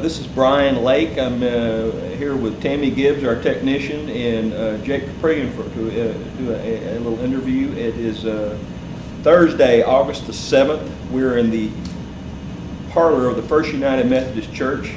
This is Brian Lake. I'm here with Tammy Gibbs, our technician, and Jake Caprielian to do a little interview. It is Thursday, August the 7th. We're in the parlor of the First United Methodist Church,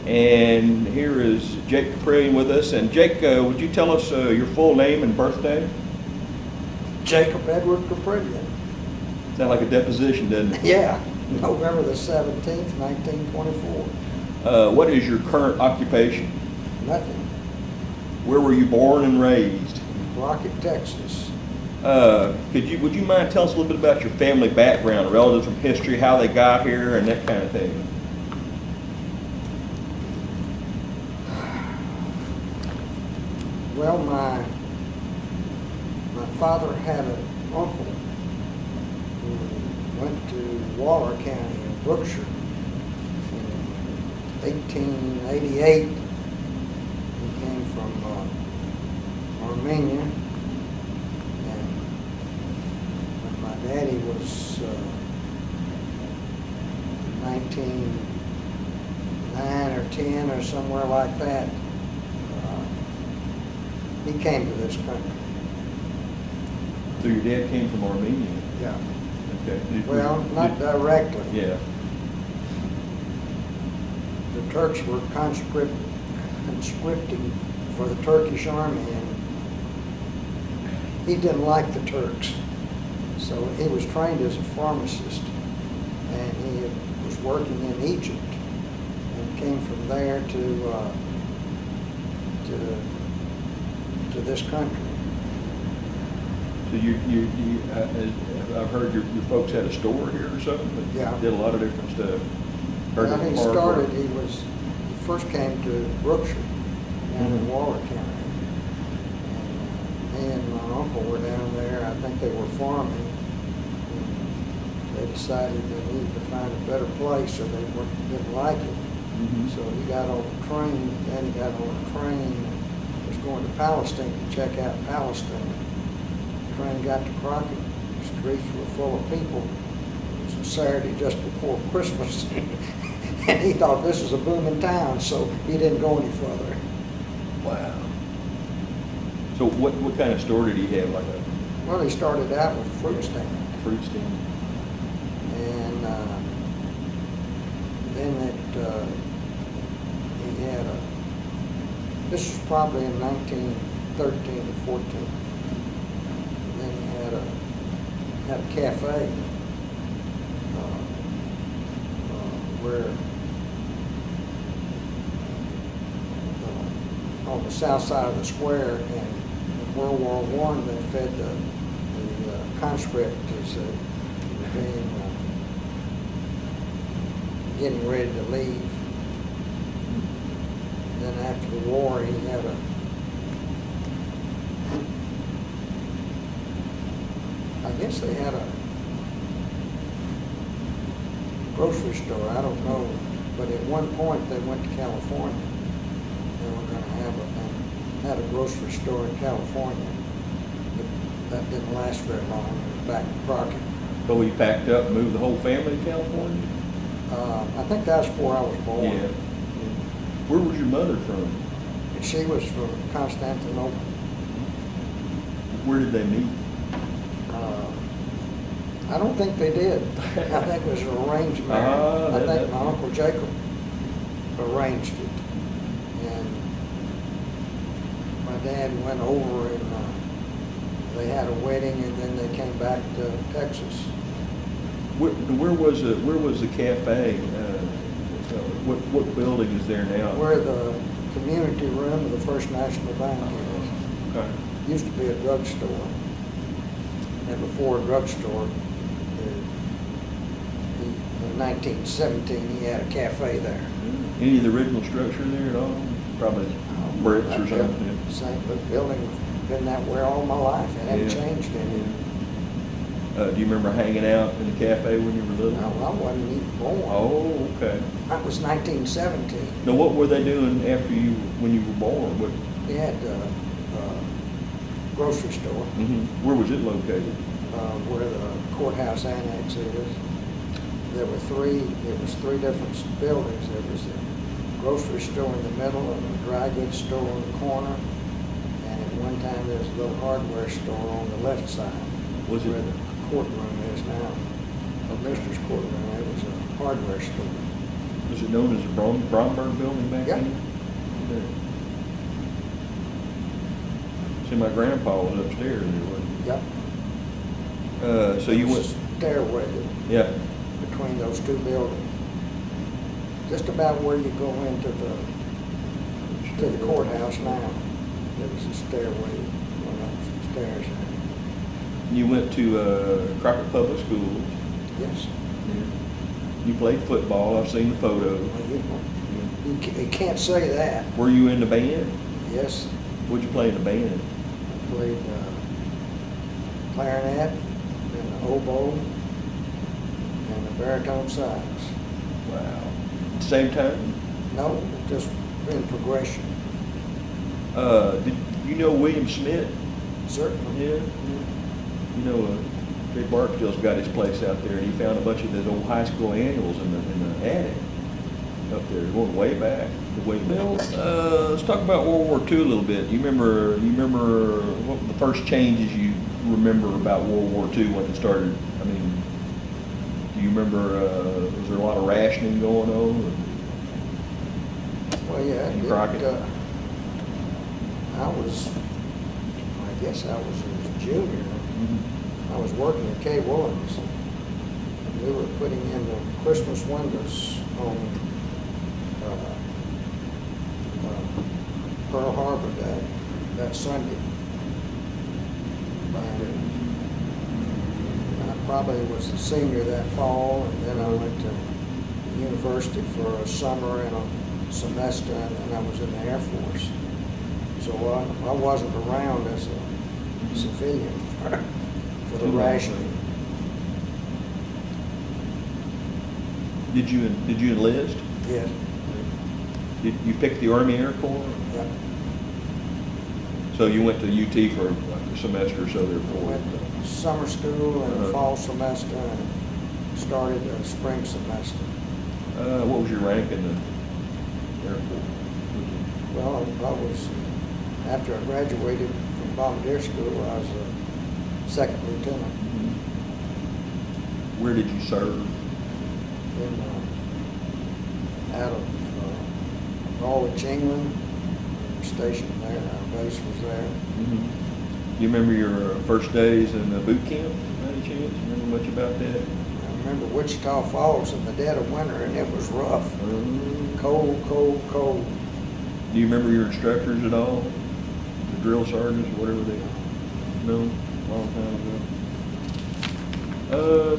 and here is Jake Caprielian with us. And Jake, would you tell us your full name and birthday? Jacob Edward Caprielian. Sound like a deposition, doesn't it? Yeah, November the 17th, 1924. What is your current occupation? Nothing. Where were you born and raised? Crockett, Texas. Would you mind telling us a little bit about your family background, relatives from history, how they got here, and that kind of thing? Well, my father had an uncle who went to Waller County in Brookshire in 1888. He came from Armenia, and when my daddy was 1909 or 10 or somewhere like that, he came to this country. So your dad came from Armenia? Yeah. Okay. Well, not directly. Yeah. The Turks were conscripting for the Turkish army, and he didn't like the Turks. So he was trained as a pharmacist, and he was working in Egypt, and came from there to this country. So I've heard your folks had a store here or something? Yeah. Did a lot of different stuff. Well, he first came to Brookshire, down in Waller County. And he and my uncle were down there. I think they were farming. And they decided they needed to find a better place, or they didn't like it. Mm-hmm. So he got on a train, Daddy got on a train, and was going to Palestine to check out Palestine. The train got to Crockett, the streets were full of people. It was a Saturday just before Christmas, and he thought this was a booming town, so he didn't go any further. Wow. So what kind of store did he have? Like a Well, he started out with a fruit stand, fruit stand? and then he had this was probably in 1913 or 14. And then he had a cafe where on the south side of the square, and in World War I they fed the conscript as they were getting ready to leave. And then after the war, he had I guess they had a grocery store, I don't know, but at one point they went to California. They were going to had a grocery store in California, but that didn't last very long. It was back in Crockett. So he packed up and moved the whole family to California? I think that's before I was born. Yeah. Where was your mother from? She was from Constantinople. Where did they meet? I don't think they did. I think it was an arranged marriage. I think my Uncle Jacob arranged it. And my dad went over, and they had a wedding, and then they came back to Texas. Where was the cafe? What building is there now? Where the community room of the First National Bank is. Okay. Used to be a drugstore. And before a drugstore, in 1917, he had a cafe there. Any of the original structure there at all? Probably bricks or something. Same building, been that way all my life. It hadn't changed any. Do you remember hanging out in the cafe when you were little? No, I wasn't even born. Oh, okay. That was 1917. Now, what were they doing when you were born? What? He had a grocery store. Mm-hmm. Where was it located? Where the courthouse annex is. There was three different buildings. There was the grocery store in the middle and a dry goods store on the corner. And at one time, there was a little hardware store on the left side. Was it- where the courtroom is now? The Commissioner's courtroom, it was a hardware store. Was it known as the Bromberg Building back Yeah. then? Yeah. See, my grandpa was upstairs there, wasn't Yep. he? So you There went, was a stairway yeah, between those two buildings. Just about where you go into the courthouse now, there was a stairway, went up some stairs there. you went to Crockett Public Schools. Yes. You played football, I've seen the photos. Well, you can't say that. Were you in the band? Yes, What'd you play in the band? I played clarinet and the oboe and the baritone sax. Wow. At the same time? No, just in progression, Did you know William Smith? certainly. Yeah. You know, Jay Barksdale's got his place out there, and he found a bunch of those old high school annuals in the attic up there, going way back. Bill, let's talk about World War II a little bit. You remember what were the first changes you remember about World War II when it started? I mean, do you remember, was there a lot of rationing going on? Well, yeah, In Crockett? I guess I was a junior. I was working at K. Williams. And we were putting in the Christmas windows on Pearl Harbor Day, that Sunday. And I probably was a senior that fall, and then I went to university for a summer and a semester, and then I was in the Air Force. So I wasn't around as a civilian for the rationing. Did you enlist? Yes. Did you pick the Army Air Corps? Yep. So you went to UT for a semester or so there I before? went to summer school and Uh-huh. fall semester and started a spring semester. What was your rank in the Air Force? Well, I was, after I graduated from bombardier school, I was a second lieutenant Where did you serve? in, out of Norwich, England. We were stationed there, our base was there. You remember your first days in the boot camp, by any chance? You remember much about that? I remember Wichita Falls in the dead of winter, and it was rough. Cold, cold, cold. Do you remember your instructors at all? The drill sergeants, or whatever they, no, long time ago.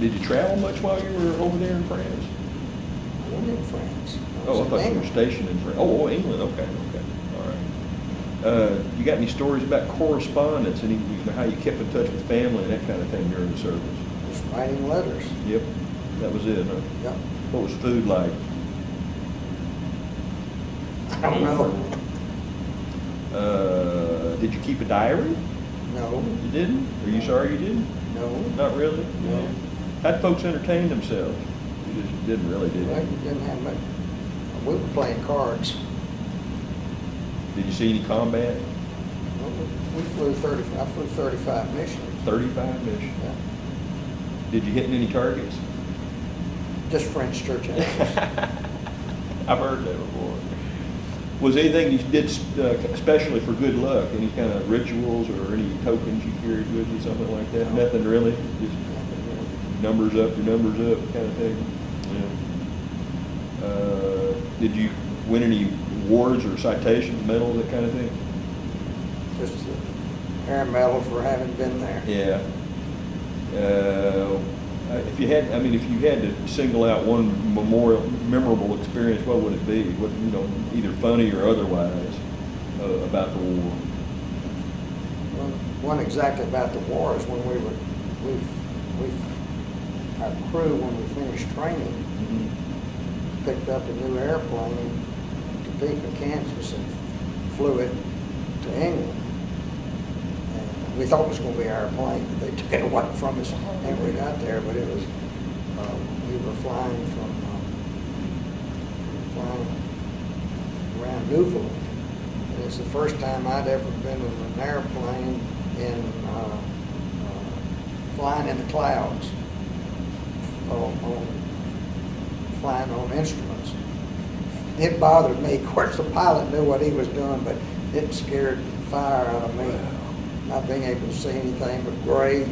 Did you travel much while you were over there in France? I went in France. Oh, I was in thought you were England. stationed in France. Oh, England, okay, all right. You got any stories about correspondence, and how you kept in touch with family and that kind of thing during the service? Just writing letters. Yep, that was it, huh? Yep. What was food like? I don't know. Did you keep a diary? No, You didn't? Are you sorry you didn't? no. Not really? No. How'd folks entertain themselves? You just didn't really, did Well, you? you didn't have much. We were playing cards. Did you see any combat? Well, we flew 35, I flew 35 missions. 35 missions. Yeah. Did you hit any targets? Just French church houses. I've heard that before. Was anything you did especially for good luck? Any kind of rituals or any tokens you carried with you, something like that? No. Nothing really? Just numbers up, your numbers up kind of thing? Yeah. Did you win any awards or citations, medals, that kind of thing? Just the air medal for having been there. Yeah. If you had to single out one memorable experience, what would it be? What, either funny or otherwise, about the war? Well, one exactly about the war is when our crew, when we finished training, picked up a new airplane in Topeka, Kansas, and flew it to England. And we thought it was going to be our plane, but they took it away from us and we got there. But it was, we were flying from flying around Newfoundland. And it's the first time I'd ever been in an airplane flying in the clouds, flying on instruments. It bothered me. Of course, the pilot knew what he was doing, but it scared the fire out of me. Not being able to see anything but gray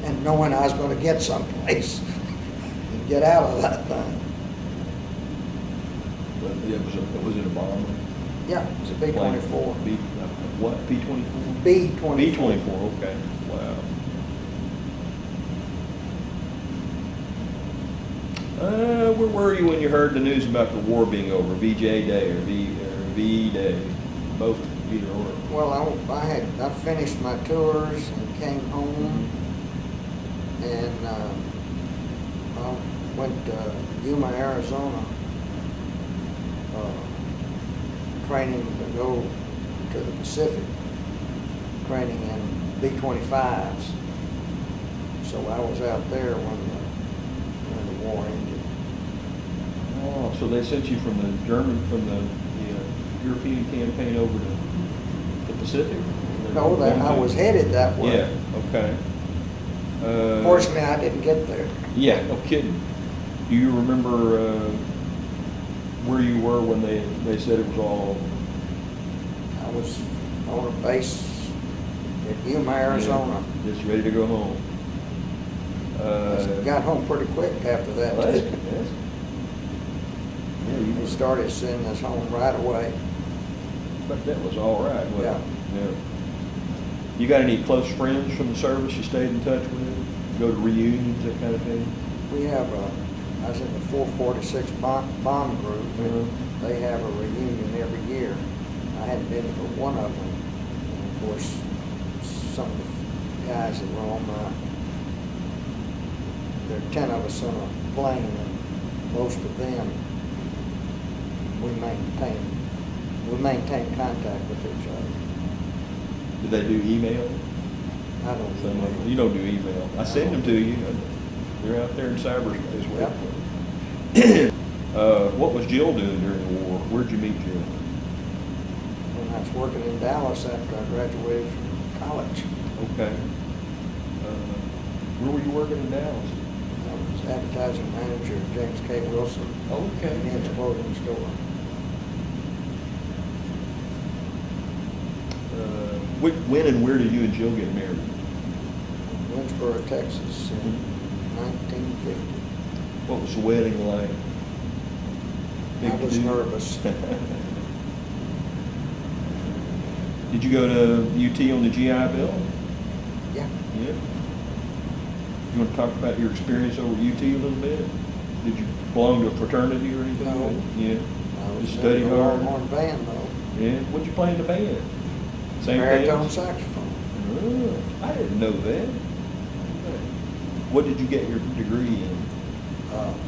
and knowing I was going to get someplace and get out of that thing. But was it a bomber? Yeah, it's a B-24. What, P-24? B-24. B-24, okay, wow. Where were you when you heard the news about the war being over? VJ Day or V Day? Both, either or. Well, I finished my tours and came home, and I went to Yuma, Arizona, training to go to the Pacific, training in B-25s. So I was out there when the war ended. Oh, so they sent you from the European campaign over to the Pacific? No, I was headed that way. Yeah, okay. Fortunately, I didn't get there. Yeah, no kidding. Do you remember where you were when they said it was all over? I was on a base at Yuma, Arizona. Yeah, just ready to go home. Got home pretty quick after that. Well, too. Yeah, They started sending us home right away. But that was all right, wasn't Yeah. it? Yeah. You got any close friends from the service you stayed in touch with? Go to reunions, that kind of thing? We have I was in the 446 bomb group, and they have a reunion every year. I hadn't been to one of them. And of course, some of the guys that were on there are 10 of us on a plane, and most of them, we maintain contact with each other. Do they do email? I don't Some of them. know. You don't do email. I send them to you. They're out there in cyberspace. What was Jill doing during the war? Where'd you meet Jill? When I was working in Dallas after I graduated from college. Okay. Where were you working in Dallas? I was advertising manager of James K. Wilson. Okay. Men's clothing store. When and where did you and Jill get married? Winsboro, Texas in 1950. What was the wedding like? I was deal? nervous. Did you go to UT on the GI Bill? Yeah. Yeah. You want to talk about your experience over at UT a little bit? Did you belong to a fraternity or anything? No. Yeah. I was Just studied in the hard? Longhorn band though. Yeah. What'd you play in the band? Same Baritone bands? saxophone. Oh, I didn't know that. What did you get your degree in?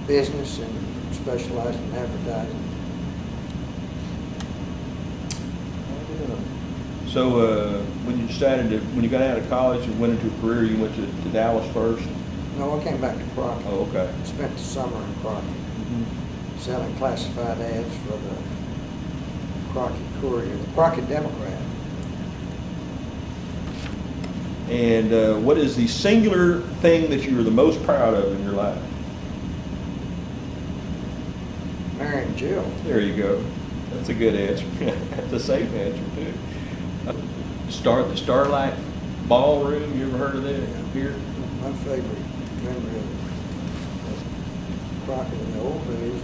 Business and specialized in advertising. So when you got out of college and went into a career, you went to Dallas first? No, I came back to Crockett. Oh, okay. Spent the summer in Crockett, Mm-hmm. selling classified ads for the Crockett Courier, the Crockett Democrat. And what is the singular thing that you are the most proud of in your life? Marrying Jill. There you go. That's a good answer. That's a safe answer, too. The Starlight Ballroom, you ever heard of that here? My favorite memory of Crockett in the old days was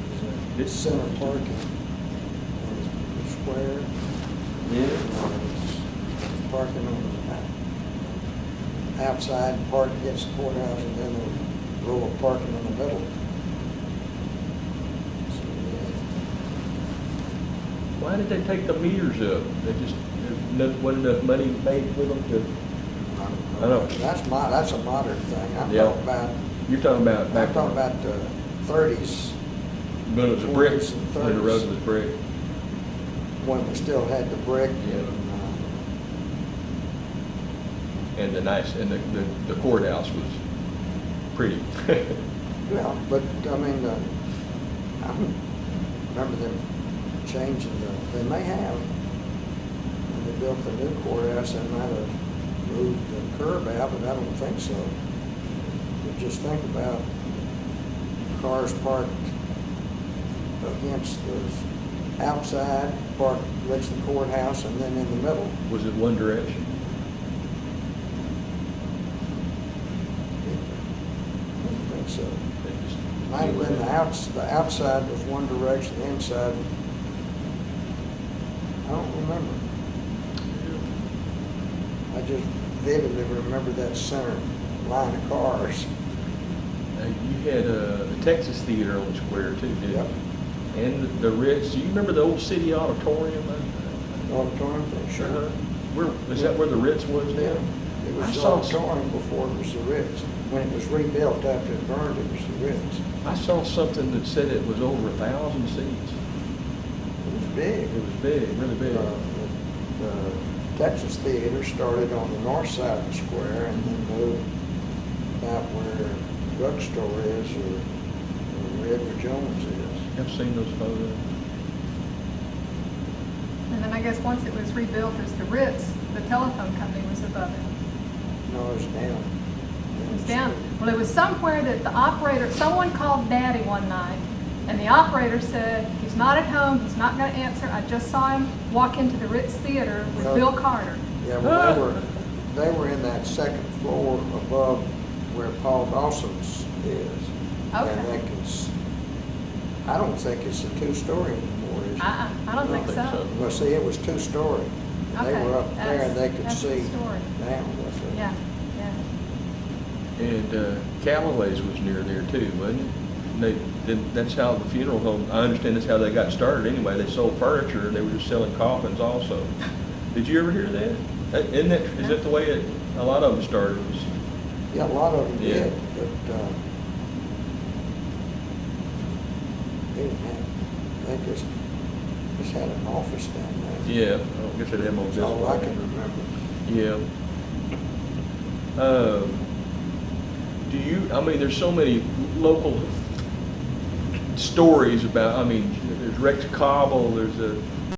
It's- center parking in the square. Yeah. Was parking on the outside and parked against the courthouse, and then there was a row of parking in the middle. So, Why did they take the meters up? They just, there wasn't enough money made with them to, I I know. That's a modern thing. I'm Yeah. talking about, you're talking about I'm back talking about the 30s, when it was a brick, 20s and when the road was brick. when we still had the brick Yeah. and, And the courthouse was pretty. well, but I mean, remember them changing they may have. When they built the new courthouse, they might have moved the curb out, but I don't think so. But just think about cars parked against the outside, parked against the courthouse, and then in the middle. Was it one direction? I don't think so. They just- Might have been the outside was one direction, the inside, I don't remember. I just vividly remember that center line of cars. You had a Texas theater on the square too, didn't Yep. you? And the Ritz. Do you remember the old city auditorium? Auditorium thing, Uh-huh. sure. Where was that? Where the Ritz was now? Yeah, it I was the saw auditorium before it was the Ritz. When it was rebuilt after it burned, it was the Ritz. I saw something that said it was over 1,000 seats. It was big. It was big, really big. The Texas Theater started on the north side of the square and then moved about where the drugstore is or where Edward Jones is. I've seen those photos. And then I guess once it was rebuilt as the Ritz, the telephone company was above it. No, it was down. It was down. Well, it was somewhere that the operator, someone called Daddy one night, and the operator said, he's not at home, he's not going to answer. I just saw him walk into the Ritz Theater with Well, Bill Carter. Yeah, well, they were in that second floor above where Paul Dawson's is. Okay. And they could, I don't think it's a two-story anymore, is it? I don't think so. Well, see, it was two-story. They Okay, were up there and they could that's see two-story. down with it. Yeah, yeah. And Callaway's was near there too, wasn't it? That's how the funeral home, I understand that's how they got started anyway. They sold furniture and they were just selling coffins also. Did you ever hear that? Is that the way a lot of them started? Was, Yeah, a lot of them Yeah. did, but they didn't have, they just had an office down there. yeah, I guess they'd have them on That's all I can remember. Yeah. There's so many local stories about, there's Rex Cobble, there's a